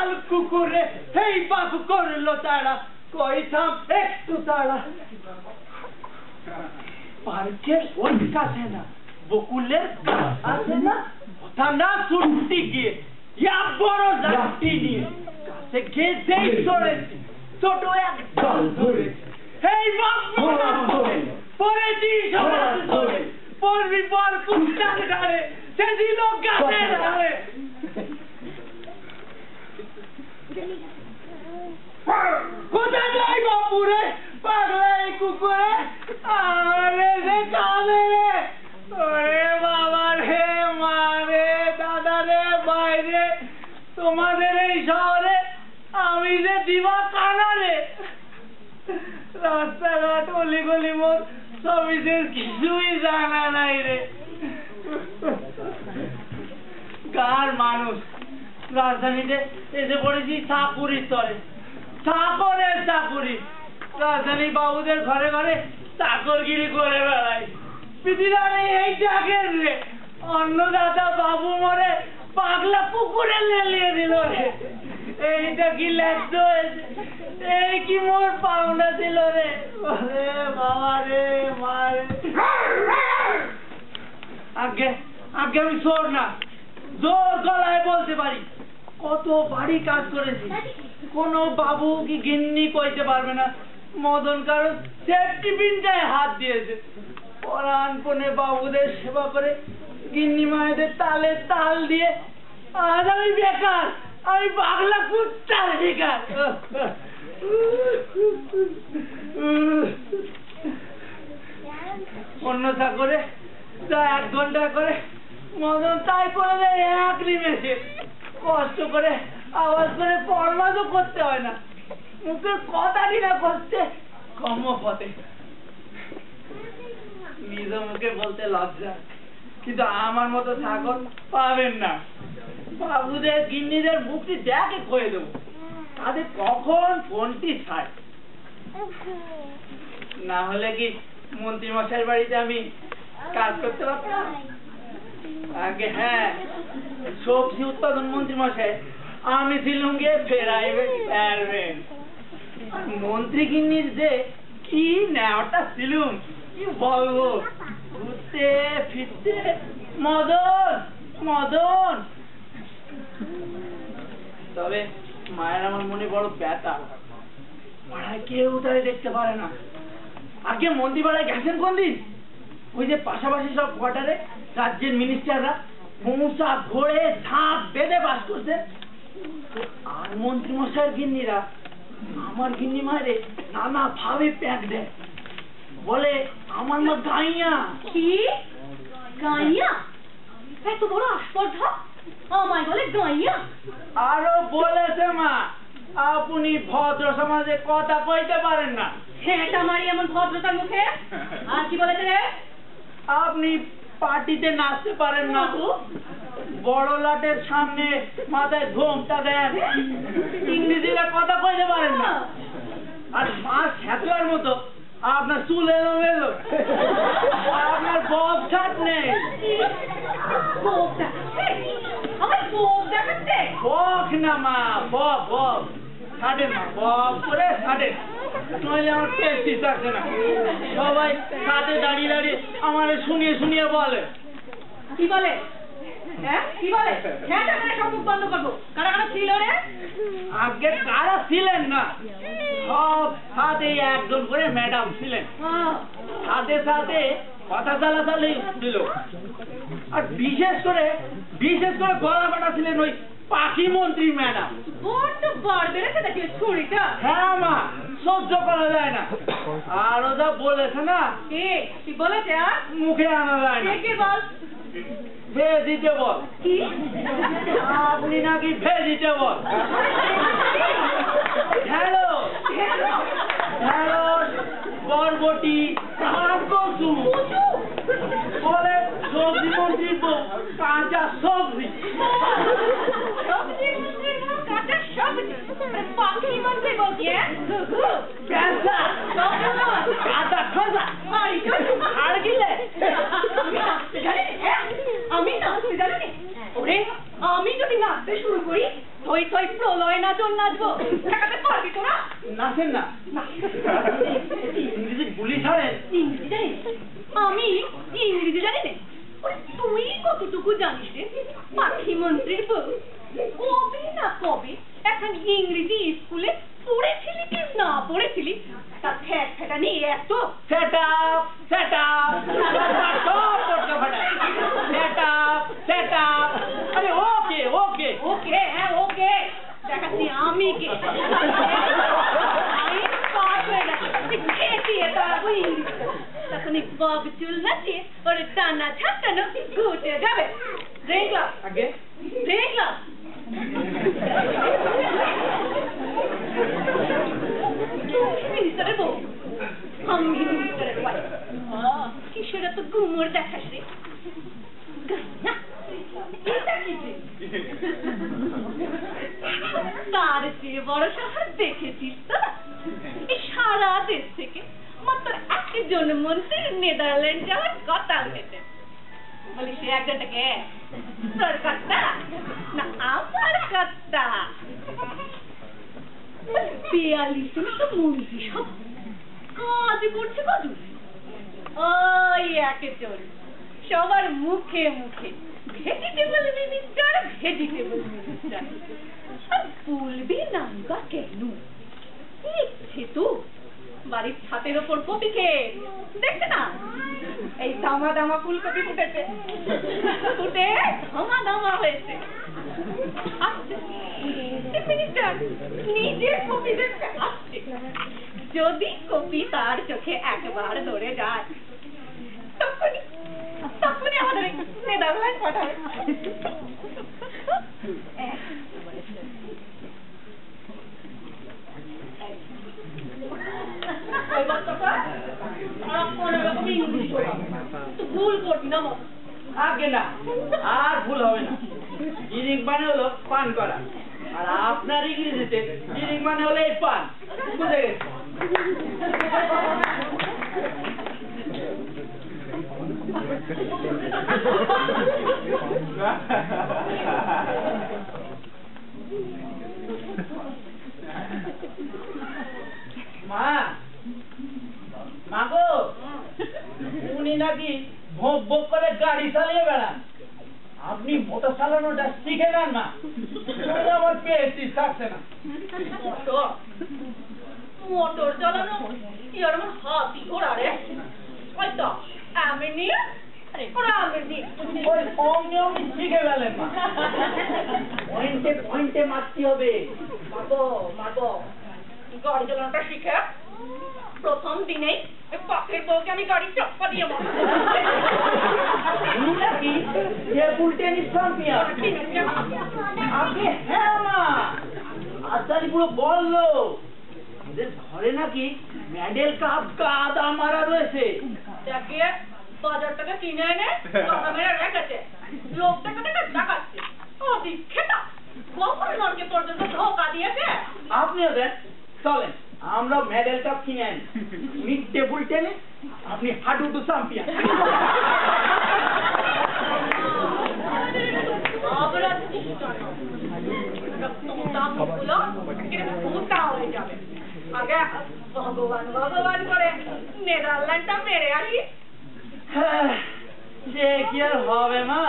গোপাল কুকুরে এই বাবু করলো তারা কইতাম একটু তারা পার্কের ওই কাছে না বকুলের আছে না ওটা না ছুটি গিয়ে ইয়া বড় লাঠি নিয়ে কাছে গিয়ে যেই ধরেছি ছোট এক জল ধরেছি এই বাবু পড়েছি সমাজ ধরে পড়বি বল কুত্তার ঘাড়ে সে দিল গাছের হাড়ে কোথায় যাই বাবু রে পাগলা এই কুকুরে আরে রে কাঁদে রে ওরে বাবা রে মা রে দাদা রে ভাই রে তোমাদের এই শহরে আমি যে দিবা কানা রে রাস্তাঘাট অলিগলি মোড় সবিশেষ কিছুই জানা নাই রে কার মানুষ রাজধানীতে এসে পড়েছি চাকুরির তরে চাকরের চাকুরি রাজধানী বাবুদের ঘরে ঘরে চাকরগিরি করে বেড়াই পৃথিবীর এই জাগের রে অন্নদাতা বাবু মরে পাগলা পুকুরে লেলিয়ে দিল রে এইটা কি লাগতো এই কি মোর পাওনা ছিল রে ওরে বাবা রে মারে আগে আগে আমি শোর না জোর গলায় বলতে পারি কত বাড়ি কাজ করেছি কোনো বাবু কি গিন্নি কইতে পারবে না মদন কারণ সেফটি পিনটায় হাত দিয়েছে পরাণ কোণে বাবুদের সেবা করে গিন্নি মায়েদের তালে তাল দিয়ে আজ আমি বেকার আমি পাগলা কুত্তার বেকার অন্য চাকরে যা 1 ঘন্টা করে মদন তাই করে দেয় এক নিমেষে কষ্ট করে আওয়াজ করে ফরমাসও করতে হয় না মুখের কথা কিনা করতে কম পথে নিজ মুখে বলতে লজ্জা কিন্তু আমার মতো ছাগল পাবেন না বাবুদের গিন্নিদের মুখটি দেখে খয়ে দেবো তাদের কখন ফোনটি ছাড় না হলে কি মন্ত্রী মশাইয়ের বাড়িতে আমি কাজ করতে পারতাম আগে হ্যাঁ সবজি উৎপাদন মন্ত্রী মশাই আমি ছিলাম গিয়ে ফেরাইবেন মন্ত্রী গিন্নির যে কি নেওয়াটা ছিলুম কি বলবো ঘুরতে ফিরতে মদন মদন তবে মায়ের আমার মনে বড় ব্যথা পাড়ায় কেউ তাই দেখতে পারে না আগে মন্ত্রী পাড়ায় গেছেন কোন দিন ওই যে পাশাপাশি সব কোয়ার্টারে রাজ্যের মিনিস্টাররা মৌসা ঘোড়ে ঝাঁপ বেঁধে বাস করছে আর মন্ত্রী মশাইয়ের গিন্নিরা আমার গিন্নি মায়েরে নানা ভাবে প্যাক দেয় বলে আমার মা গাইয়া কি গাইয়া এত বড় আস্পর্ধা আমায় বলে গাইয়া আরো বলেছে মা আপনি ভদ্র সমাজে কথা কইতে পারেন না এটা মারি এমন ভদ্রতার মুখে আর কি বলেছে রে আপনি পার্টিতে নাচতে পারেন না বড় লাটের সামনে মাথায় ঘোমটা দেন ইংরেজিতে কথা কইতে পারেন না আর মা ছ্যাতলার মতো আপনার চুল এলো আপনার বব ছাট নেই বক না মা বব ছাড়েন না বব করে ছাড়েন নইলে আমার টেস্টি থাকছে না সবাই সাথে দাঁড়িয়ে দাঁড়িয়ে আমার শুনিয়ে বলে কি বলে হ্যাঁ কি বলে সব মুখ বন্ধ করবো কারা কারা ছিল রে আগে কারা ছিলেন না সব সাথে একজন করে ম্যাডাম ছিলেন সাথে সাথে কথা চালাচালি ছিল আর বিশেষ করে গলা কাটা ছিলেন ওই পাখি মন্ত্রী ম্যাডাম বড্ড বড় বেড়েছে নাকি ছুরিটা হ্যাঁ মা সহ্য করা যায় না আর ও যা বলেছে না কি বলেছে আর মুখে আনা যায় না কে বল ভেজিটেবল কি আপনি নাকি ভেজিটেবল হ্যালো বরবটি কচু বলে সবজি মন্ত্রী কাঁচা সবজি পাখি মন্ত্রী বলছি কাঁচা খোসা আর গিলে আমি নাচতে জানি ওরে আমি যদি নাচতে শুরু করি ওই তো প্রলয় নাচন নাচবো, ঠেকাতে পারবি তোরা? নাচেন না, ইংরেজি বুলি ছাড়েন। ইংরেজি জানিস? আমি ইংরেজি জানি না? তুই কতটুকু জানিস রে? পাখি মন্ত্রীর বউ কবে না কবে এখন ইংরেজি স্কুলে পড়েছিলি কি না পড়েছিলি? তার ঠেকা নিয়ে এত set up set up set up. আরে ওকে ওকে ওকে, হ্যাঁ ওকে, দেখাচ্ছি আমি কে। আমি পাস হয়ে গেছি, খেটিয়ে তারপর ইংরেজি। তখন এই বব চুল নাচিয়ে ওর টানা ঝাঁকানো ঘুটে যাবে। দেখলাম আগে দেখলাম মিনিস্টারের বউ, আমি মিনিস্টারের ওয়াইফ। কিসের এত গুমর দেখাস রে? তার চেয়ে বড় শহর দেখেছিস তো? এই সারা দেশ থেকে মাত্র একজন মন্ত্রীর নেদারল্যান্ড যাওয়ার কথা উঠেছে। বলি সে একজনটাকে তোর কর্তা না আমার কর্তা? 42 জন তো মন্ত্রী সব কাজ করছে কত? ওই একজন সবার মুখে মুখে ভেজিটেবল মিনিস্টার ভেজিটেবল মিনিস্টার। আর বলবি না বা কেন? দেখছে তো বাড়ির ছাদের ওপর কপি খেয়ে দেখছে না? এই দামা দামা ফুলকপি ফুটেছে, ফুটে ধামা ধামা হয়েছে। মিনিস্টার নিজে কপি দেখতে আসছে। যদি কপি তার চোখে একবার ধরে যায় তখনই আমাদের নেদারল্যান্ড পাঠাবে। ভুল করবি না আগে না, আর ভুল হবে না। ড্রিঙ্ক মানে হলো পান করা, আর আপনার ইংরেজিতে ড্রিঙ্ক মানে হলো এই পান। বুঝে গেছে? মা মাগো, উনি নাকি ভোগ ভোগ করে গাড়ি চালিয়ে বেড়ান। আপনি মোটর চালানোটা শিখে নেন না, আমার পেয়েছি থাকছে না। মোটর চালানো ইয়ার আমার হাতি ঘোড়া রে। হয়তো আমি নিয়ে ওই অমনি অমনি শিখে গেলেন মা। পয়েন্টে পয়েন্টে মারতে হবে। মাগো গাড়ি চালানোটা শিখে প্রথম দিনেই পাখির বউকে আমি গাড়ি চাপা দিয়ে নাকি টেবিল টেনিস চ্যাম্পিয়ন? আপনি? হ্যাঁ মা, আচারি পুরো বললো ওদের ঘরে নাকি মেডেল কাপ গাদা মারা রয়েছে। দেখে বাজার থেকে কিনে এনে টাকা মেরে রেখেছে, লোকটাকে দেখাচ্ছে। ও দীক্ষেতা গভর্নরকে পর্যন্ত ধোকা দিয়েছে। আপনিও দেন, চলেন আমরা মেডেল কাপ কিনে আনি। উনি টেবিল টেনিস, আপনি হাডুডু চ্যাম্পিয়ন। আগে ভগবান ভগবান করে নেদারল্যান্ডটা মেরে আসি। সে কি আর হবে মা?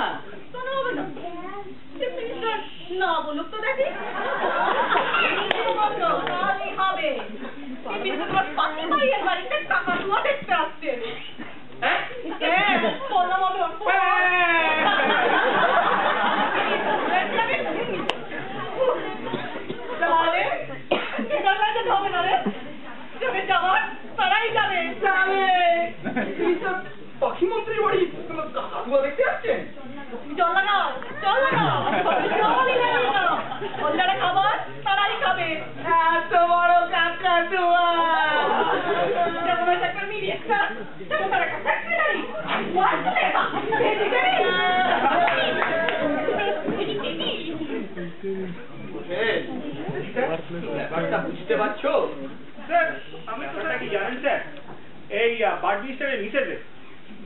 কেন হবে না? না বলুক তো দেখি। হবে তোমার পাখি ভাইয়ের বাড়িতে টাকা তোমার দেখতে আসছে। বললাম হবে। তাহলে নেদারল্যান্ডে হবে না রে, যাবে যাওয়ার তারাই যাবে। পাখি মন্ত্রীর বাড়ি কাকাতুয়া দেখতে আসছেন? চল না যারা খাবার তারাই খাবে। এত বড় কাকাতুয়া! বুঝতে পারছো? স্যার, আমি তো কি জানেন স্যার, এই বার্ড মিস্টারের মিসেসের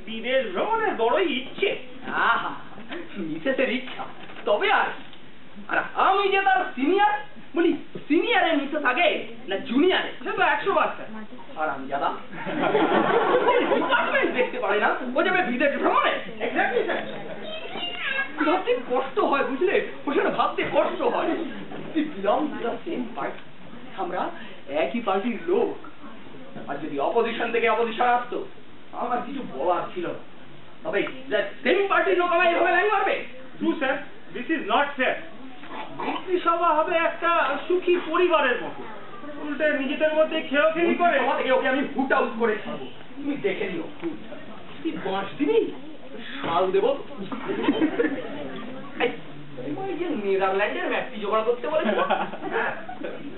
বিদেশ ভ্রমণের বড়ই ইচ্ছে। আহা, মিসেসের ইচ্ছা, তবে আর আর আমি যে তার সিনিয়র, বলি সিনিয়রের নিচে থাকে না জুনিয়রে, সে তো 100 বার স্যার। আর আমি দাদা ডিপার্টমেন্ট দেখতে পারে না, ও যাবে বিদেশ ভ্রমণে। Exactly sir. ভাবতে কষ্ট হয়, বুঝলে, ওখানে ভাবতে কষ্ট হয়। Belong to the same party, আমরা একই পার্টির লোক। আর যদি অপোজিশন থেকে অপোজিশন আসতো, আমার কিছু বলার ছিল না। তবে সেম পার্টির লোক আমায় এভাবে লাইন মারবে? True sir, this is not fair. মন্ত্রিসভা হবে একটা সুখী পরিবারের মতো, উল্টে নিজেদের মধ্যে খেয়োখেলি করে। ওকে আমি হুট আউট করে ছাড়বো, তুমি দেখে নিও। তুই 5 দিনই শাল দেবো। ওই যে নেদারল্যান্ডের ম্যাপটি জোগাড় করতে বলেছিল। হ্যাঁ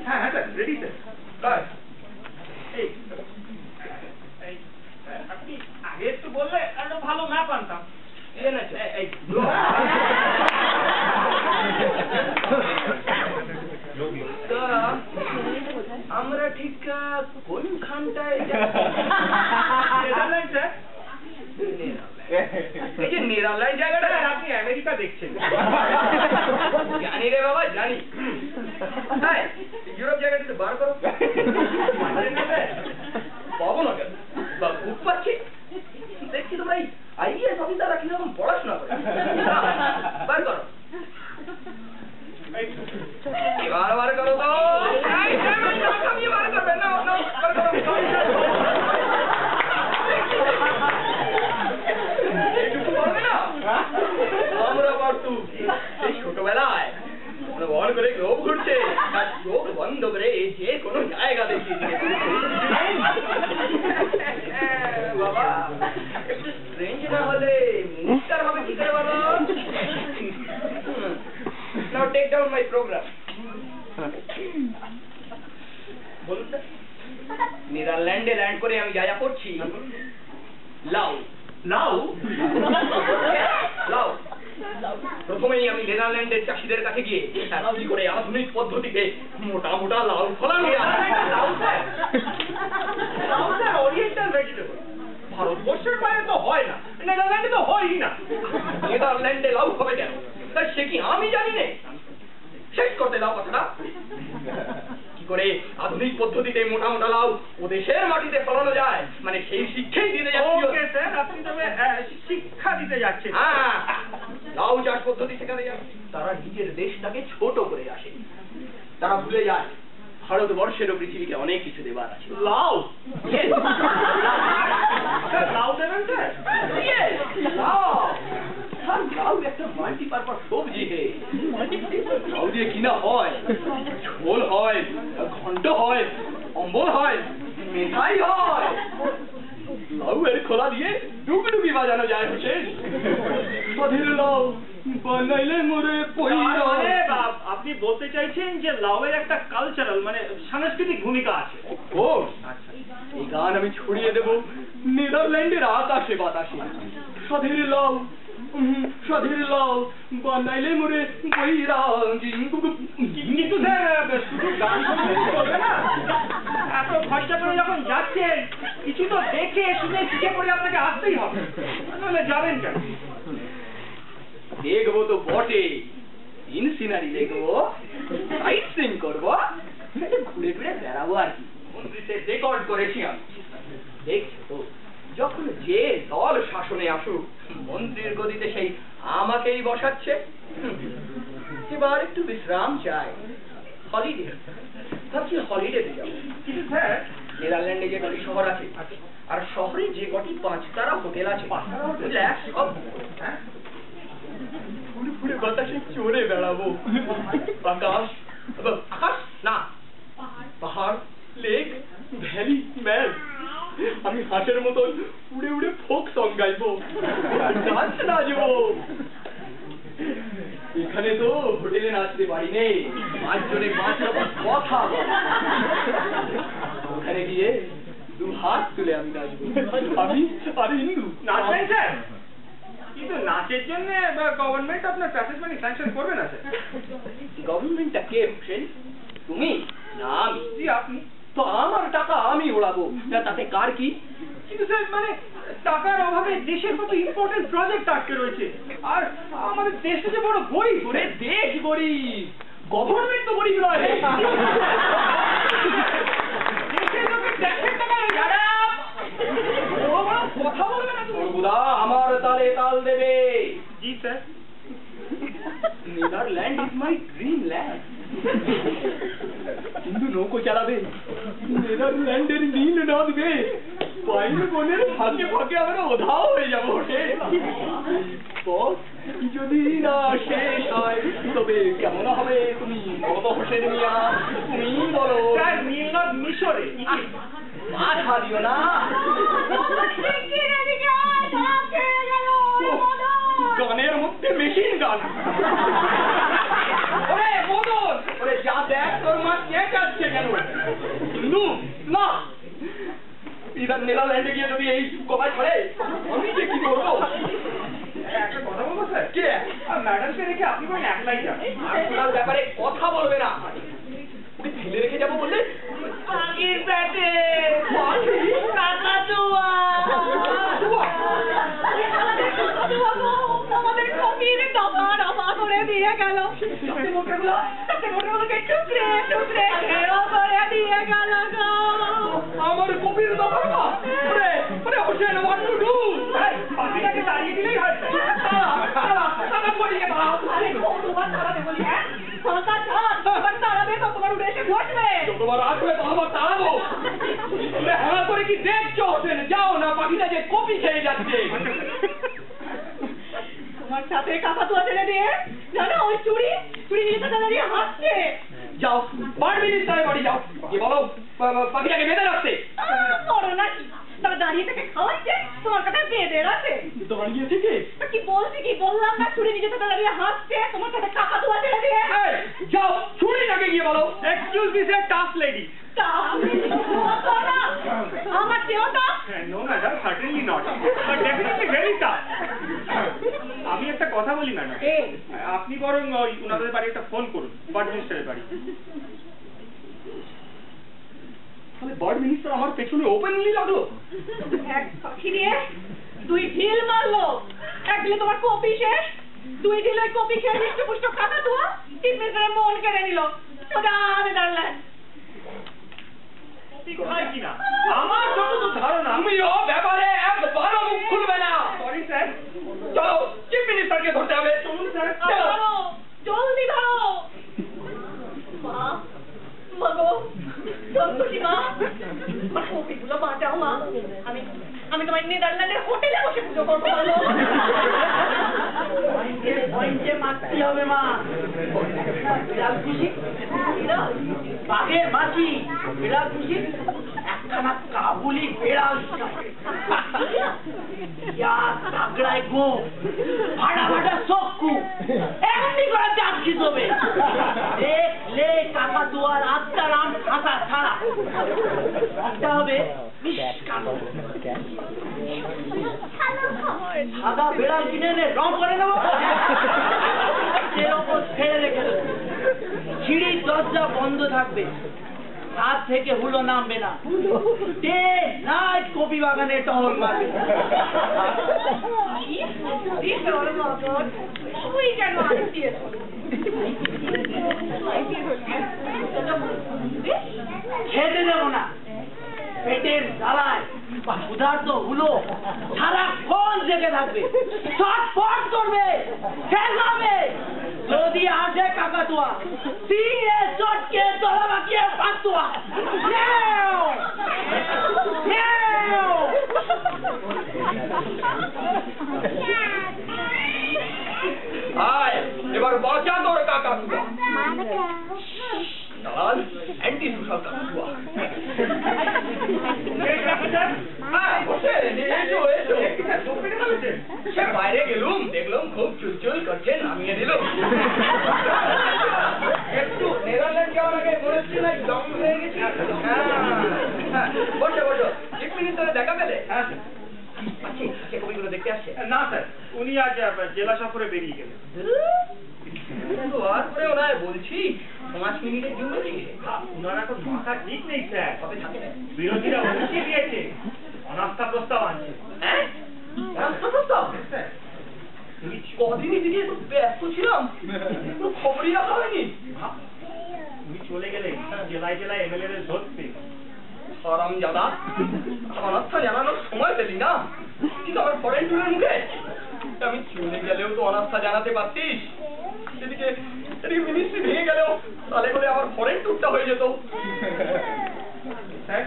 হ্যাঁ স্যার, রেডি স্যার। এই আপনি আগে একটু বললে একটা ভালো ম্যাপ আনতাম। আমরা ঠিক কোনখানটায় নেদারল্যান্ড স্যার। এই যে নেদারল্যান্ড জায়গাটা, আপনি আমেরিকা দেখছেন। জানি রে বাবা, জানি। হ্যাঁ, ইউরোপ জায়গাটা বার করো। পাবো না কেন, বুক পাচ্ছি। দেখছি তোমরা এই আইএএস অফিসাররা কিরকম পড়াশোনা করে। বার করো, এবার বার করো তো। বার করবে না, বার করো। আমরা পারতু সেই ছোটবেলায় বল করে লোভ ঘুরছে, আর চোখ বন্ধ করে যে কোনো জায়গা দেখিয়ে দিয়ে বাবা। একটু স্ট্রেঞ্জ না হলে মিনিস্টার হবে কি করে বলো? নাও টেক ডাউন মাই প্রোগ্রাম। বলুন স্যার, নেদারল্যান্ডে ল্যান্ড করে আমি যা যা করছি, লাউ লাউ লাউ। প্রথমেই আমি নেদারল্যান্ডের চাষিদের কাছে গিয়ে কি করে আধুনিক পদ্ধতিতে মোটা মোটা লাউ ফলানো যায়। লাউ স্যার ওরিয়েন্টাল ভেজিটেবল, ভারতবর্ষের বাইরে তো হয় না, নেদারল্যান্ডে তো হয়ই না। নেদারল্যান্ডে লাউ হবে কেন, তাই সে কি আমি জানি না? শেষ করতে দাও কথাটা। কি করে আধুনিক পদ্ধতিতে মোটা মোটা লাউ ও দেশের মাটিতে ফলানো যায়, মানে সেই শিক্ষাই দিতে যাচ্ছি। ওকে স্যার, আপনি তবে শিক্ষা দিতে যাচ্ছেন। হ্যাঁ, লাউ চাষ পদ্ধতি শেখাতে যাচ্ছি। তারা নিজের দেশটাকে ছোট করে আসে, তারা ভুলে যায় ভারতবর্ষেরও পৃথিবীকে অনেক কিছু দেবার আছে। লাউ লাউ দেবেন স্যার? লাউ একটা মাল্টিপারপাস সবজি। হে, লাউ দিয়ে কিনা হয়, ঝোল হয়, ঘন্ট হয়, অম্বল হয়, মেঠাই হয়। লাউ এর খোলা দিয়ে ডুগডুগি বাজানো যায়। হচ্ছে স্বাধীন লাউ বানাইলে মোরে পয়রা। আপনি বলতে চাইছেন যে লাউয়ের একটা কালচারাল মানে সাংস্কৃতিক ভূমিকা আছে? ও এই গান আমি ছড়িয়ে দেব নেদারল্যান্ডের আকাশে বাতাসে। স্বাধীন লাউ স্বাধীন লাউ বানাইলে মোরে পয়রা। কিন্তু স্যার শুধু গান শুনলে চলবে না, এত খরচা করে যখন যাচ্ছেন কিছু তো দেখে শুনে শিখে করে আপনাকে আসতেই হবে, নাহলে যাবেন কেন? দেখবো তো বটে, ইন সিনারি দেখবো, সাইট সিং করবো, ঘুরে ঘুরে বেড়াবো আর কি। মন্ত্রীতে রেকর্ড করেছি আমি। দেখছো তো, যখন যে দল শাসনে আসুক, মন্ত্রীর গদিতে সেই আমাকেই বসাচ্ছে। এবার একটু বিশ্রাম চাই, হলিডে। ভাবছি হলিডেতে যাবো। কিন্তু স্যার নেদারল্যান্ডে যে কটি শহর আছে, আর শহরে যে কটি 5 তারা হোটেল আছে, সব ফুলে ফুলে বাতাসে চড়ে বেড়াবো। আকাশ, আকাশ না, পাহাড়, লেক, ভ্যালি, ম্যাল। আমি হাঁসের মতন উড়ে উড়ে ফোক সং গাইবো, নাচ নাচবো। এখানে তো হোটেলে নাচতে পারি নেই, 5 জনে 5 রকম কথা বলে। ওখানে গিয়ে 2 হাত তুলে আমি নাচবো। আমি আর হিন্দু নাচবেন স্যার? কিন্তু নাচের জন্য গভর্নমেন্ট আপনার প্যাসেজ মানি স্যাংশন করবে না স্যার। গভর্নমেন্টটা কে হোসেন, তুমি না আমি? জি আপনি। তো আমার টাকা আমি ওড়াবো, তাতে কার কি? কিন্তু স্যার মানে টাকার অভাবে দেশের কত ইম্পর্টেন্ট প্রজেক্ট আটকে রয়েছে, আর আমাদের দেশে যে বড় গরিব। ওরে দেশ গরিব, গভর্নমেন্ট তো গরিব নয়। দেশের লোকের ট্যাক্সের টাকা কথা বলবে না তুমি। সর্বদা আমার তালে তাল দেবে। জি sir. Netherland is my dream land. কিন্তু নৌকো চালাবে নেদারল্যান্ডের নীল নদ বে, বাইরে বনের ফাঁকে ফাঁকে আমরা ওধাও হয়ে যাবো। যদি না শেষ হয় তবে কেমন হবে তুমি বলো হোসেন মিয়া, তুমি বলো। স্যার নীল নদ মিশরে। মাথা দিও না, গানের মধ্যে মেশিন গান। ওরে মদন, ওরে যা দেখ তোর মা চেঁচাচ্ছে কেন? কিন্তু না, নেদারল্যান্ডে গিয়ে যদি এই কমায় ছড়ে আমি যে কি করবো? একটা কথা বলবো স্যার? কে? ম্যাডামকে রেখে আপনি কোন একলাই যান? আপনার ব্যাপারে কথা বলবে না। ওকে ফেলে রেখে যাবো বললে? আগের ব্যাটে কাকাতুয়া। আমাদের কবির দফা রফা করে দিয়ে গেল, মোটাগুলোকে টুকরে টুকরে খেয়েও করে দিয়ে গেল গো। আমার কবির দফা। ওরে ওরে হোসেন, what to do? পাখিটাকে তাড়িয়ে দিলেই হয় স্যার। তারা পড়িয়ে দাও। আরে কতবার তাড়াবে বলি? হ্যাঁ কথা ছাড়, তাড়াবে কতবার উঠে এসে বসবে। যতবার আসবে ততবার তাড়াবো। হ্যাঁ করে কি দেখছো হোসেন? যাও না, পাখিটা যে কপি খেয়ে যাচ্ছে। তোমার সাথে কাকাতুয়া ছেড়ে দিয়ে জানো ওই চুড়ি নিয়ে তো দাঁড়িয়ে হাসছে। যাও বার্ড মিনিস্টারের বাড়ি যাও, কি বলো পাখিটাকে বেঁধে রাখতে। বড় নাকি তারা দাঁড়িয়ে থেকে খাওয়াইছে, তোমার কাছে বেঁধে রাখে। দাঁড়িয়ে থেকে কি বলছি, কি বললাম না? চুড়ি নিজে তো দাঁড়িয়ে হাসছে, তোমার সাথে কাকাতুয়া ছেড়ে দিয়ে। যাও ছুরিটাকে গিয়ে বলো। Excuse me sir, tough lady. আমার চেয়েও তো। No madam, certainly not, but definitely very tough. আমি একটা কথা বলি ম্যাডাম, আপনি বরং ওই ওনাদের বাড়ি একটা ফোন করুন, বার্ড মিনিস্টারের বাড়ি। তাহলে বার্ড মিনিস্টার আমার পেছনে ওপেনলি লাগলো। এক পাখি দিয়ে দুই ঢিল মারলো। এক ঢিলে তোমার কপি শেষ, দুই ঢিলে ওই কপি খেয়ে হৃষ্টপুষ্ট কাকাতুয়া তিন মিনিটের মন কেড়ে নিল। সোজা নেদারল্যান্ড। হয় কিনা আমার যতদূর ধারণা। তুমিও ব্যাপারে একবারও মুখ খুলবে না। Sorry sir. চলো চিফ মিনিস্টারকে ধরতে হবে। চলুন স্যার। ধরো, জলদি ধরো। মা, মাগো, সন্তোষী মা, আমার কপিগুলো বাঁচাও মা। আমি তোমার নেদারল্যান্ডের হোটেলে বসে পুজো করবো। পয়েন্টে মারতে হবে মা। বিড়াল খুশি, বাঘের মাছি, বিড়াল খুশি, একখানা কাবুলি বিড়াল তাগড়ায় গো, ফাটা ফাটা চক্ষু, এমনি করে চাপছি তবে দেখলে কাকাতুয়ার আত্মারাম খাতা ছাড়া একটা হবে সাদা বিড়াল কিনে এনে রং করে নেবো, সেরকম ছেড়ে রেখে দেবো। সিঁড়ির দরজা বন্ধ থাকবে, রাত থেকে হুলো নামবে না, ডে নাইট কপি বাগানে টহল মারবে। তুই কেন আসছিস? খেতে দেবো না, পেটের জ্বালায় ক্ষুধার্ত হুলো সারাক্ষণ জেগে থাকবে, ছটফট করবে, খেলবে। যদি আসে কাকাতুয়া, সিঁড়ে চটকে তলা বাঁকিয়ে পাতুয়া। আয় এবার বাঁচা তোর কাকাতুয়া। দালাল অ্যান্টি সোশ্যাল কাকাতুয়া। সে বাইরে গেলুম, দেখলাম খুব চুলচুল করছে, নামিয়ে দিল। একটু নেদারল্যান্ড যাওয়ার আগে মনে হচ্ছে না দম হয়ে গেছি। বসো বসো, চিফ মিনিস্টারে দেখা পেলে? আচ্ছা সে কবিগুলো দেখতে আসছে? না স্যার, উনি আজ জেলা সফরে বেরিয়ে গেলেন। বার করে ওনায় বলছি 5 মিনিটের জন্য রেখে ওনার এখন মাথা ঠিক নেই স্যার, কবে থাকে না বিরোধীরা উঠিয়ে দিয়েছে, অনাস্থা প্রস্তাব আনছে। হ্যাঁ রাস্তা প্রস্তাব স্যার, তুমি কদিন এদিকে একটু ব্যস্ত ছিলাম কোনো খবরই রাখা হয়নি তুমি চলে গেলে জেলায় জেলায় এমএলএ ধরতে। হারাম জাদা অনাস্থা জানানোর সময় পেলি না, কিন্তু আমার ফরেন ট্যুরের মুখে আমি চলে গেলেও তো অনাস্থা জানাতে পারতিস। এদিকে মিনিস্ট্রি ভেঙে গেলেও তাহলে করে আমার ফরেন ট্যুরটা হয়ে যেত। স্যার,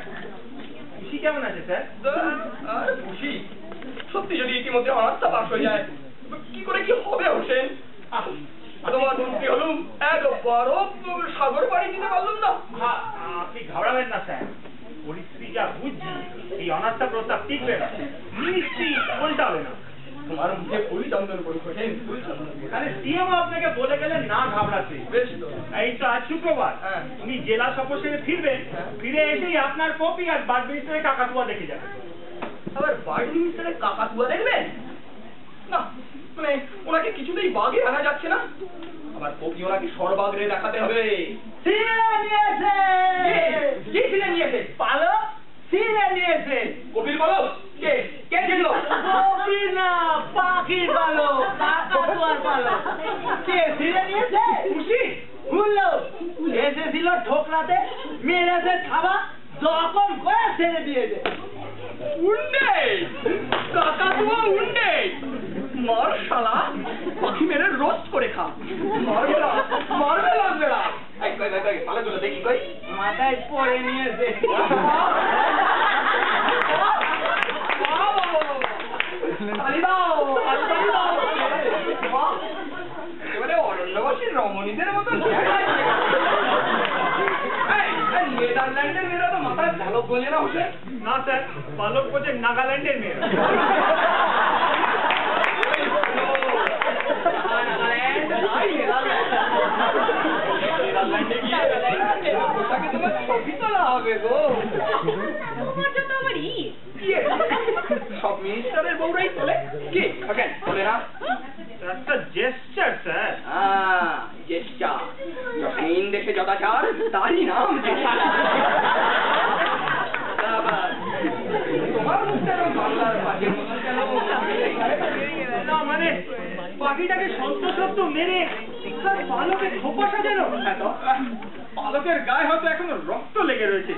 খুশি কেমন আছে স্যার? আর খুশি সত্যি যদি ইতিমধ্যে অনাস্থা পাস হয়ে যায় কি করে কি হবে হোসেন? তোমার মন্ত্রী হলুম একবারও সাগর পাড়ি দিতে পারলাম না। আপনি ঘাবড়াবেন না স্যার, পরিস্থিতি যা বুঝছি এই অনাস্থা প্রস্তাব টিকবে না, মিনিস্ট্রি পাল্টাবে না। তোমার মুখে ফুল চন্দন করে হোসেন, ফুল চন্দন। তাহলে সিএম আপনাকে বলে গেলেন না ঘাবড়াতে। বেশ তো, এই তো আজ শুক্রবার, হ্যাঁ। উনি জেলা সফর সেরে ফিরবেন, ফিরে এসেই আপনার কপি আর বার্ড মিনিস্টারের কাকাতুয়া দেখে যাবেন। আবার বার্ড মিনিস্টারের কাকাতুয়া দেখবেন না? মানে ওনাকে কিছুতেই বাগে আনা যাচ্ছে না, আবার কপি ওনাকে সরবাগরে দেখাতে হবে। সিনে নিয়েছে, কে ছিলেন নিয়েছে? পালক সিনে নিয়েছে। কপির পালক কে কে ছিল? কপি না, পাখির পালক, কাকাতুয়ার পালক। কে সিনে নিয়েছে? খুশি ভুললো, এসেছিল ঠোকরাতে, মেরেছে খাবার, যখন করে ছেড়ে দিয়েছে। উন্ডে কাকাতুয়া উন্ডে মার শালা, পাখি মেরে রোস্ট করে খা। মারবে না মারবে লাগবে না। এই কই কই কই পালকগুলো দেখি কই। মাথায় পড়ে নিয়েছে। এবারে অরণ্যবাসীর রমণীদের মতন নেদারল্যান্ডের মেয়েরা তো মাথায় পালক গোলে না হোসেন? না স্যার, পালক বোঝে নাগাল্যান্ডের মেয়ে। নেদারল্যান্ডে গিয়ে পোশাকে তোমার ছবি তোলা হবে গো। তোমারটা তো আমার সব মিনিস্টারের বউরাই তোলে কি ওকে তোলে না? একটা জেস্টার স্যার। জেস্টার, যখন দেশে যথাচার তারই নাম তোমার মুখটা বাংলার মাঝের মতো কেন? না মানে পাখিটাকে সন্তোষত্ব মেরে তার পালকে খোপা সাজানো। পালকের গায়ে হয়তো এখনো রক্ত লেগে রয়েছে।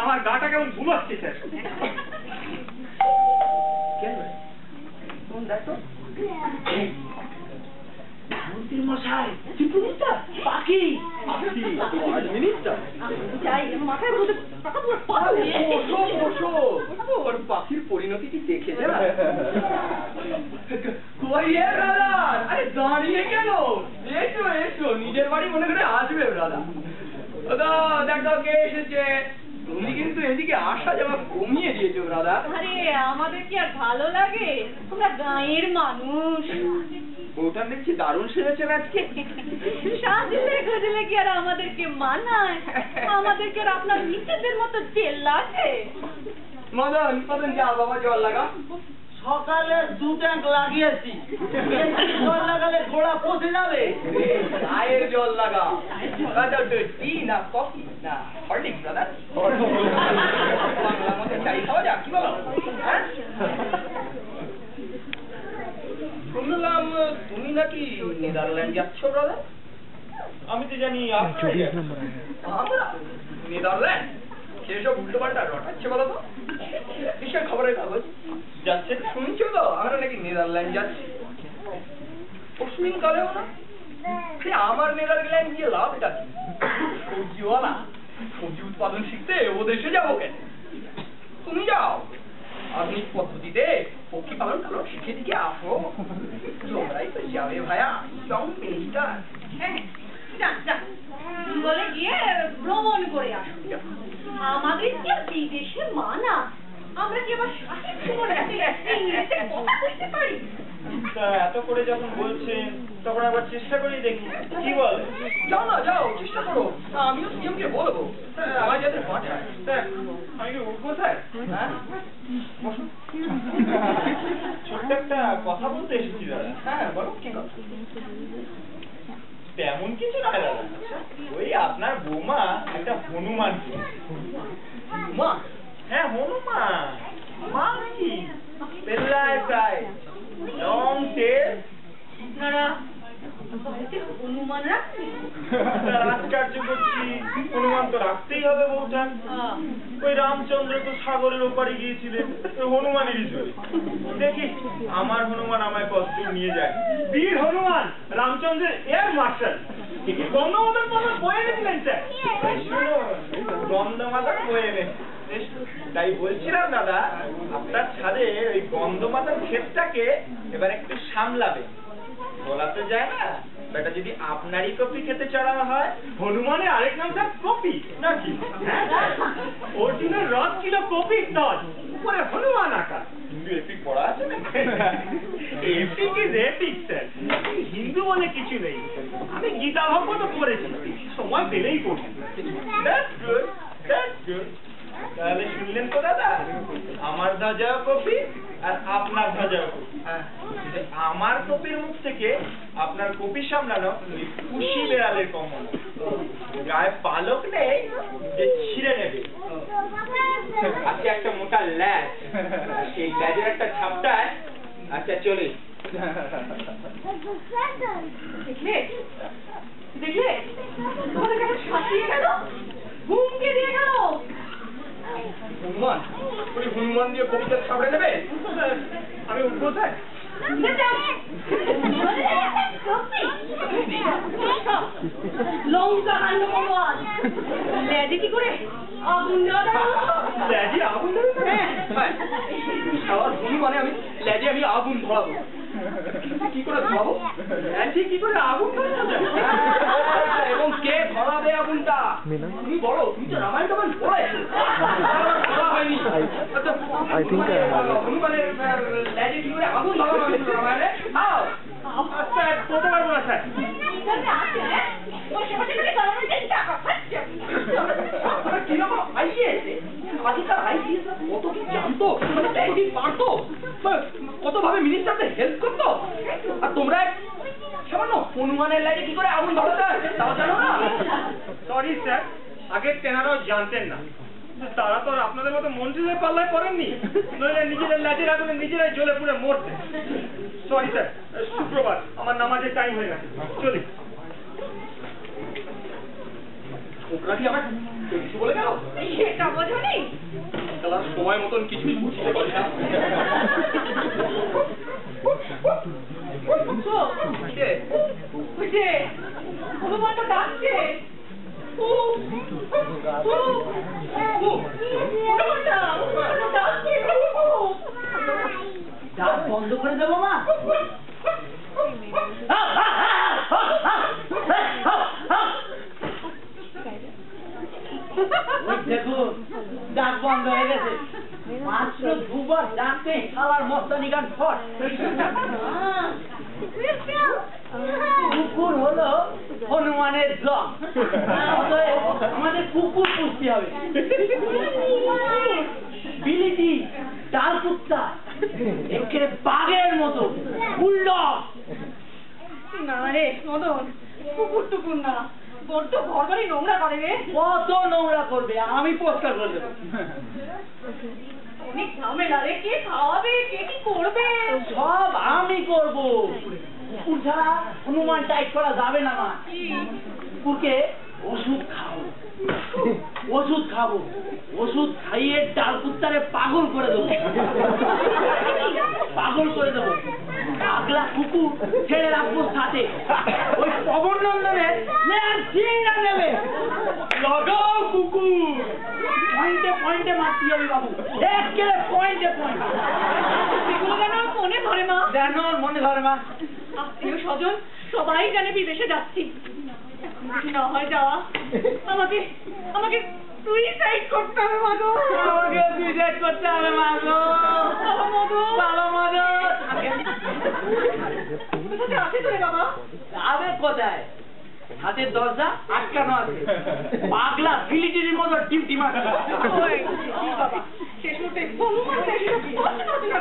আমার গাটা কেমন ঘুমাচ্ছে স্যার। মন্ত্রী মশাই, চিফ মিনিস্টার, পাখি। মিনিস্টার যাই মাথায় বলতে কাকাতুয়ার পালক ওর পাখির পরিণতি কি দেখেছে না? কইয়ে ব্রাদার, আরে দাঁড়িয়ে কেন? এসো এসো, নিজের বাড়ি মনে করে আসবে ব্রাদার। দাদা দেখো কে এসেছে। তুমি কিন্তু এদিকে আসা যাওয়া কমিয়ে দিয়েছো ব্রাদার। আরে আমাদের কি আর ভালো লাগে? তোমরা গাঁয়ের মানুষ। বউটা দেখছি দারুণ সেরেছেন আজকে। সাজলে গুজলে কি আর আমাদেরকে মানায়? আমাদেরকে আর আপনার মিসেসের মতো তেল লাগে? মদন মদন যা বাবা জল লাগা। সকালে 2 ট্যাঙ্ক লাগিয়েছি, জল লাগালে ঘোড়া পচে যাবে। চায়ের জল লাগা। টি না কফি না হরলিক্স ব্রাদার? বাংলার মধ্যে চাই খাওয়া যাক, কি বলো? হ্যাঁ শুনলাম তুমি নাকি নেদারল্যান্ড যাচ্ছ ব্রাদার? আমি তো জানি আমরা নেদারল্যান্ড? সেসব উল্টো পাল্টা রটাচ্ছে বলো তো? কিসের খবরের কাগজ যাচ্ছে শুনছো তো? আমরা নাকি নেদারল্যান্ড যাচ্ছি। পশ্চিম কালেও না। আমার নেদারল্যান্ড গিয়ে লাভটা কি? সবজিওয়ালা, সবজি উৎপাদন শিখতে ও দেশে যাবো কেন? তুমি যাও, আধুনিক পদ্ধতিতে পক্ষী পালন টালন শিখে দিকে আসো। তোমরাই তো যাবে ভাইয়া, ইয়ং মিনিস্টার। হ্যাঁ যান যান, বলে গিয়ে ভ্রমণ করে আসুন। আমাদের কি আর বিদেশে মানা? আমরা কি আবার শাসিত জীবনে ইংরেজিতে কথা বলতে পারি? এত করে যখন বলছেন তখন একবার চেষ্টা করেই দেখি কি বলে। যাও না যাও, চেষ্টা করো। আমিও সিএম কে বলবো আমার যাতে পাঠায়। স্যার আমি কি উঠবো স্যার? হ্যাঁ বসুন। ছোট্ট একটা কথা বলতে এসেছি দাদা। হ্যাঁ বলো কি কথা? হনুমান। মা হ্যাঁ হনুমান, মা কি বেলায় প্রায় লং টেল। আপনারা বাড়িতে হনুমান রাখছেন? রাজকার্য করছি, হনুমান তো রাখতেই হবে বউঠান। ওই রামচন্দ্র তো সাগরের ওপারে গিয়েছিলেন হনুমানেরই জোরে। দেখি আমার হনুমান আমায় কষ্ট নিয়ে যায়। বীর হনুমান রামচন্দ্রের এয়ার মার্শাল গন্ধমাদন পর্বত বয়ে এনেছিলেন স্যার। গন্ধমাদন বয়ে এনে তাই বলছিলাম দাদা, আপনার ছাদে ওই গন্ধমাদন ক্ষেতটাকে এবার একটু সামলাবে। বলা তো যায় না, বেটা যদি আপনারই কপি খেতে চড়া হয়। হনুমানের আরেক নাম স্যার কপি নাকি? অর্জুনের রথ ছিল কপির দল, উপরে হনুমান আঁকা। হিন্দু এপিক পড়া আছে না? Epic is epic sir, Hindu বলে কিছু নেই। আমি গীতা ভাগবত পড়েছি, সময় পেলেই পড়ি। That's good, that's good. তাহলে শুনলেন তো দাদা, আমার ধ্বজাও কপি আর আপনার ধ্বজাও কপি। আমার কপির মুখ থেকে আপনার কপি সামলানো খুশি বেড়ালের কমন। গায়ে পালক নেই যে ছিঁড়ে নেবে। আজকে একটা মোটা ল্যাজ, সেই ল্যাজের একটা ছাপটায়। আচ্ছা চলি। দেখলে দেখলে তোমাদের কাছে শাসিয়ে গেল, হুমকে দিয়ে গেল। হনুমান, উনি হনুমান দিয়ে কবিতা ছাপড়ে নেবে? আমি উঠবো স্যার। লঙ্কা কাণ্ড ভগবান, লেজে কি করে আগুন লেজে আগুন হনুমানে আমি লেজে আমি আগুন ধরাবো। কি করে ধরাবো? লেজে কি করে আগুন ধরানো যায়? এবং কে ধরাবে আগুনটা? তুমি বলো, তুমি তো রামায়ণ টামায়ণ পড়েছো। ধরা হয়নি। হনুমানের লেজে কি করে আগুন ধরানো হয়েছিল রামায়ণে? স্যার বলতে পারবো না স্যার। কিরকম আইসিএস আগেকার আইসিএস কত কি জানতো, কত কি পারতো, কত ভাবে মিনিস্টারদের হেল্প করতো। আর তোমরা সামান্য হনুমানের লাগে কি করে আগুন ধরা যায় তাও জানো না। সরি স্যার, আগের তেনারাও জানতেন না। তারা তো আর আপনাদের মতো মন্ত্রীদের পাল্লায় পড়েননি, নইলে নিজেদের ল্যাজের আগুনে নিজেরাই জ্বলে পুড়ে মরতে। সরি স্যার, শুক্রবার আমার নামাজের টাইম হয়ে গেছে, চলি। ওরা কি আমার কিছু বলে গেল? সেটা বোঝনি? সময় মতন কিছুই বুঝতে পারি না। হনুমান তো ডাকছে। ডাক বন্ধ করে দেবো মা? দেখুন ডাক বন্ধ হয়ে গেছে। মাত্র দুবার ডাকতে শালার মস্তানি গান ফট। কুকুর হলো হনুমানের ব্লক, আমাদের কুকুর পুষতে হবে। বিলিতি ডাল কুত্তা একেবারে বাঘের মতো বুলডগ। না রে মদন, কুকুর টুকুর না, বড্ড ঘর বাড়ি নোংরা করে রে। কত নোংরা করবে, আমি পরিষ্কার করে দেবো। অনেক ঝামেলা রে, কে খাওয়াবে, কে কি করবে? সব আমি করবো। কুকুর ছাড়া হনুমান টাইট করা যাবে না মা। কুকুরকে ওষুধ খাবো, ওষুধ খাবো, ওষুধ খাইয়ে ডাল কুত্তারে পাগল করে দেবো, পাগল করে দেবো। পাগলা কুকুর ছেড়ে রাখবো সাথে, ওই পবন নন্দনের নেবে। লাগাও কুকুর, পয়েন্টে পয়েন্টে মারতে হবে বাবু, একেবারে পয়েন্টে পয়েন্টে। এগুলো যেন মনে ধরে মা, যেন মনে ধরে মা। আত্মীয় স্বজন সবাই জানে বিদেশে যাচ্ছি। না হয় যাওয়া, আমাকে আমাকে সুইসাইড করতে হবে মাগো। আমাকে সুইসাইড করতে হবে মাগো। বাবা মধু, বাবা মধু। কোথায় আছে তোরে বাবা? যাবে কোথায়? হাতের দরজা আটকানো আছে, পাগলা ফিলিটির মতো টিমটি মারছে। শেষ মুহূর্তে হনুমান এসে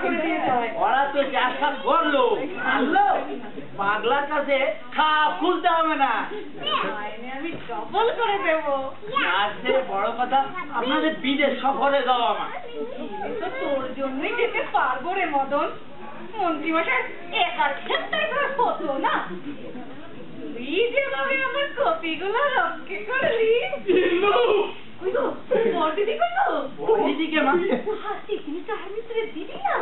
করে দিয়ে যায়। ওরা তো চেষ্টা করলো, আনলো পাগলার কাছে খাপ খুলতে হবে না। মাইনে আমি ডবল করে দেবো। আর সে বড় কথা, আপনাদের বিদেশ সফরে যাওয়া আমার। তো তোর জন্যই যেতে পারবো রে মদন। মন্ত্রীমশাই একার ক্ষেত্রে তোর হতো না। তুই যেভাবে আমার কপিগুলো রক্ষে করলি। ওই তো বড়দিদি কই তো? দিদিকে মা হাসি জিনিসটা হারমিস্ত্রের দিদি না?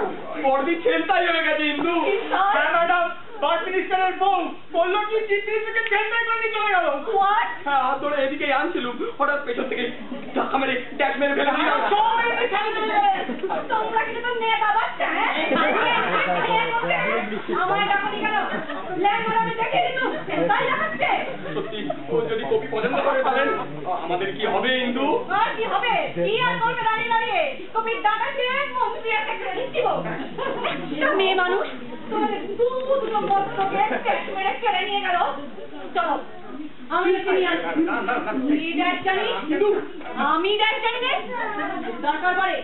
বড়দি ছেলতাই হয়ে গেছে ইন্দু। হ্যাঁ ম্যাডাম, বার্ড মিনিস্টারের বউ বললো কি চিফ মিনিস্টারকে ছেলতাই করে নিয়ে চলে গেল। What? হ্যাঁ, হাত ধরে এদিকেই আনছিলুম, হঠাৎ পেছন থেকে ধাক্কা মেরে ড্যাশ মেরে ফেলে দিল। তোমরা কিন্তু তো নেতা বাচ্চা, হ্যাঁ? আমার ডাকনি কেন? ল্যাঙ্গুয়েজ আমি দেখে দিতুম, তাই দেখাচ্ছে। সত্যি, ও যদি কপি পছন্দ করে তাহলে আমাদের কি হবে ইন্দু? আর কি হবে? কি আর করবে দাঁড়িয়ে দাঁড়িয়ে? কপির ডাটা দিয়ে মন্ত্রী একটা ক্রেডিট দিব। মেয়ে মানুষ তোমাদের দুটো মতকে টেস্ট মেরে কেড়ে নিয়ে গেল। চলো আমি নিয়ে আসছি। আমি ড্যাশ জানি, আমি ড্যাশ জানি রে। দরকার পড়ে,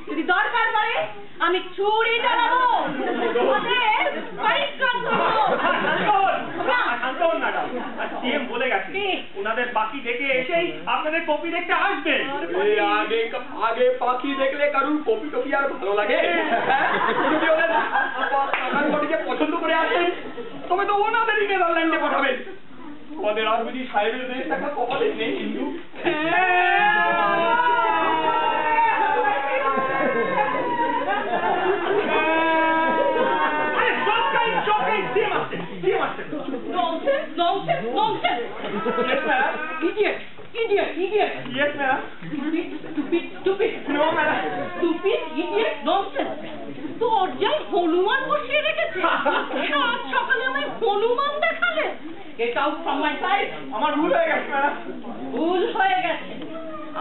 যদি দরকার পড়ে আমি ছুরি চালাবো, ওদের পরিষ্কার করবো। ম্যাডাম, সিএম বলে গেছে ওনাদের পাখি দেখে এসেই আপনাদের কপি দেখতে আসবে। আগে পাখি দেখলে কারুর কপি টপি আর ভালো লাগে? যদি ওদের কপিকে পছন্দ করে আসে তবে তো ওনাদেরই নেদারল্যান্ডে পাঠাবেন। ওদের আর বুঝি সাহেবের দেশ একটা কপালে নেই Hindu. Nonsense, nonsense, nonsense. Yes, ma'am. Idiot, idiot, idiot. Yes, ma'am. Stupid, stupid, stupid. No, madam. Stupid, idiot, nonsense. দরজায় হনুমান বসিয়ে রেখেছে। সাত সকালে আমায় হনুমান দেখালে। Get out from my sight. আমার ভুল হয়ে গেছে ম্যাডাম। ভুল হয়ে গেছে।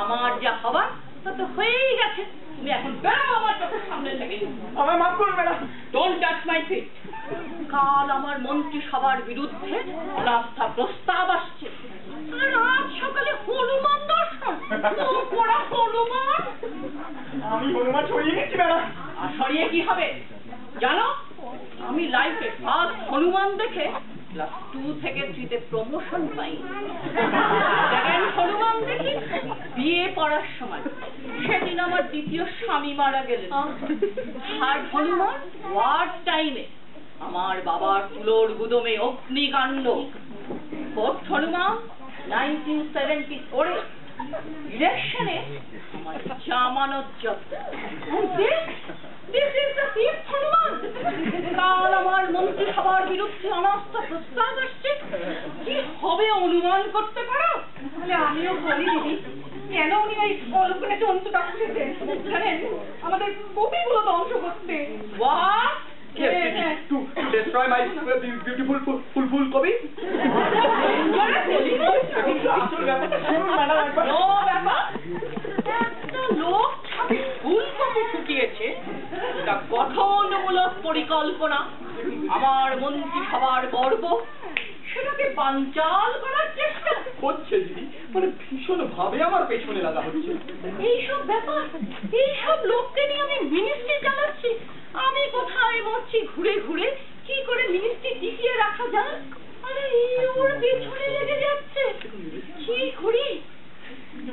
আমার যা হবার তা তো হয়েই গেছে। তুমি এখন বেরো আমার চোখের সামনে থেকে। আমায় মাফ করুন madam. Don't touch my feet. কাল আমার মন্ত্রিসভার বিরুদ্ধে অনাস্থা প্রস্তাব আসছে। আর আজ সকালে হনুমান দর্শন। পড়া হনুমান। আমি হনুমান ছড়িয়ে গেছি ম্যাডাম। আর সরিয়ে কি হবে জানো? আমি লাইফে ফার্স্ট হনুমান দেখে ক্লাস 2 থেকে 3 তে প্রমোশন পাই। সেকেন্ড হনুমান দেখি বিয়ে পড়ার সময়, সেদিন আমার দ্বিতীয় স্বামী মারা গেলেন। থার্ড হনুমান ওয়ার টাইমে আমার বাবার তুলোর গুদমে অগ্নিকাণ্ড। ফোর্থ হনুমান 1974 ইলেকশনে আমার জামানত জব্দ। This is the fifth Hanuman. কাল আমার মন্ত্রিসভার বিরুদ্ধে অনাস্থা প্রস্তাব আসছে। কি হবে অনুমান করতে পারো? তাহলে আমিও বলি দিদি, কেন উনি ওই অলক্ষণে জন্তুটা খুঁজেছেন জানেন? আমাদের কপিগুলো ধ্বংস করতে। What? To destroy my beautiful full copy? No ব্যাপার। একটা লোক ফুল কপি ফুটিয়েছে, এটা গঠনমূলক পরিকল্পনা। আমার মন্ত্রিসভার গর্ব, সেটাকে বানচাল করার চেষ্টা হচ্ছে দিদি, মানে ভীষণ ভাবে আমার পেছনে লাগা হচ্ছে। এইসব ব্যাপার, এইসব লোককে নিয়ে আমি মিনিস্ট্রি চালাচ্ছি। আমি কোথায় মরছি ঘুরে ঘুরে, কি করে মিনিস্ট্রি টিকিয়ে রাখা যায়। আরে এই ওর পেছনে লেগে যাচ্ছে, কি করি?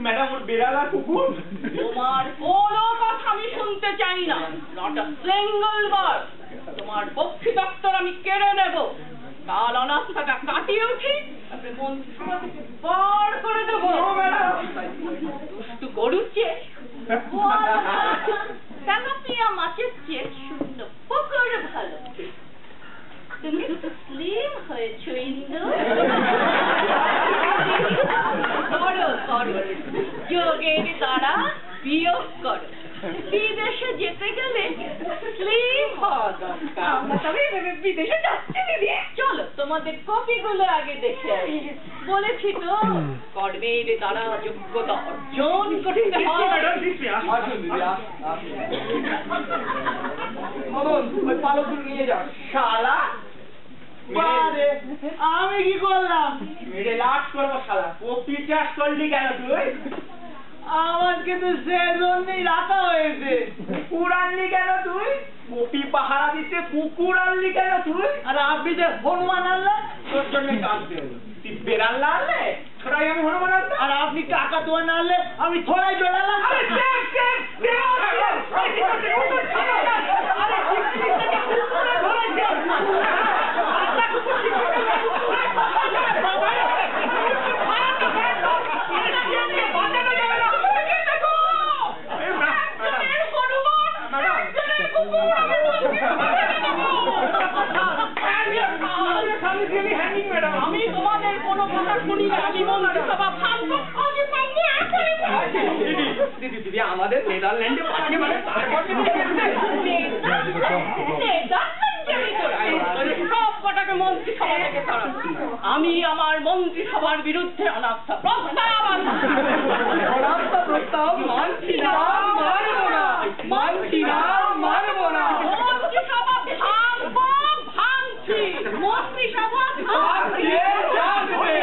ম্যাডাম, ওর বেড়াল আর কুকুর। তোমার কোনো কথা আমি শুনতে চাই না। Not a single word. তোমার পক্ষী দপ্তর আমি কেড়ে নেব। কাল অনাস্থাটা কাটিয়ে উঠি, তারপরে মন্ত্রিসভা থেকে বার করে দেবো। দুষ্টু গরুর চেয়ে তেলাপিয়া মাছের চেয়ে শূন্য পুকুর ভালো। তুমি দুটো স্লিম হয়েছো ইন্দু। করো করো, যোগের দ্বারা বিয়োগ করো। বিদেশে যেতে গেলে স্লিম হওয়া দরকার। আমরা তবে বিদেশে যাচ্ছি দিদি। চলো তোমাদের কপিগুলো আগে দেখে আসি। বলেছি তো কর্মের দ্বারা যোগ্যতা অর্জন করতে হয়। আসুন দিদি, মদন, ওই পালকগুলো নিয়ে যাও। শালা আমি কি করলাম? মেরে লাট করবো শালা। কপি চাষ করলি কেন তুই? আমাকে তো সেজন্যই রাখা হয়েছে। উড়ানলি কেন তুই? কপি পাহারা দিতে কুকুর আনলি কেন তুই? আর আপনি যে হনুমান আনলেন, তোর জন্য কাঁদতে হলো। তুই বেড়াল না আনলে, ছোড়াই আমি হনুমান আনতাম। আর আপনি কাকাতুয়া না আনলে আমি থোড়াই বেড়ালাম। আরে দেখ, দেখ, দেখ, আরে কুকুরটাকে কুকুরে ধরেছে। আচ্ছা, কুকুর ঠিক করে বাবা, বাঁচানো যাবে না। এই ম্যাডাম, আমি তোমাদের কোনো কথা শুনি না। আমি মন্ত্রিসভা ভাঙবো, আগে ভাঙবো, এরপরে ভাঙবো। দিদি আমাদের নেদারল্যান্ডে পাঠিয়ে মানে তারপর সব কটাকে মন্ত্রিসভা থেকে সরাচ্ছি। আমি আমার মন্ত্রিসভার বিরুদ্ধে অনাস্থা প্রস্তাব আনছি। অনাস্থা প্রস্তাব মানছি না, মানবো না, মানছি না, মানবো না। মন্ত্রিসভা ভাঙবো, ভাঙছি। মন্ত্রিসভা ভাঙছি, ভাঙবে,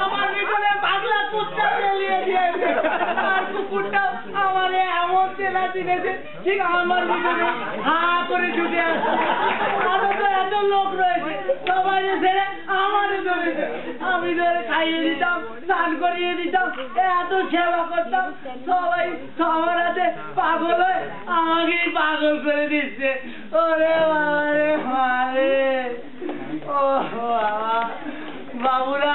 আমার ভিতরে পাগলা কুত্তা চালিয়ে দিয়েছে, আর কুকুরটাও আমার এমন চেলা চিনেছে, ঠিক আমার ভিতরে হা করে ঢুকে আসছে। আরো তো এত লোক রয়েছে, সবাই ছেড়ে আমারে ধরেছে। আমি ধরে খাইয়ে দিতাম, স্নান করিয়ে দিতাম, এত সেবা করতাম, সবাই সবার হাতে পাগল হয়ে আমাকেই পাগল করে দিচ্ছে। ওরে বাবারে মারে, ও বাবা। বাবুরা,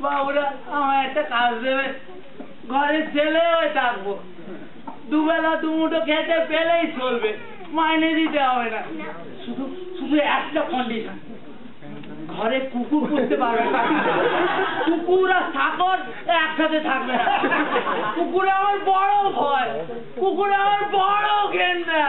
বাবুরা আমার একটা কাজ দেবে, ঘরের ছেলে হয়ে থাকবো, দুবেলা দুমুঠো খেতে পেলেই চলবে, মাইনে দিতে হবে না। শুধু শুধু একটা কন্ডিশন, ঘরে কুকুর পুষতে পারবে না। কুকুর আর ছাগল একসাথে থাকবে না। কুকুরে আমার বড় ভয়, কুকুরে আমার বড় ঘেন্না।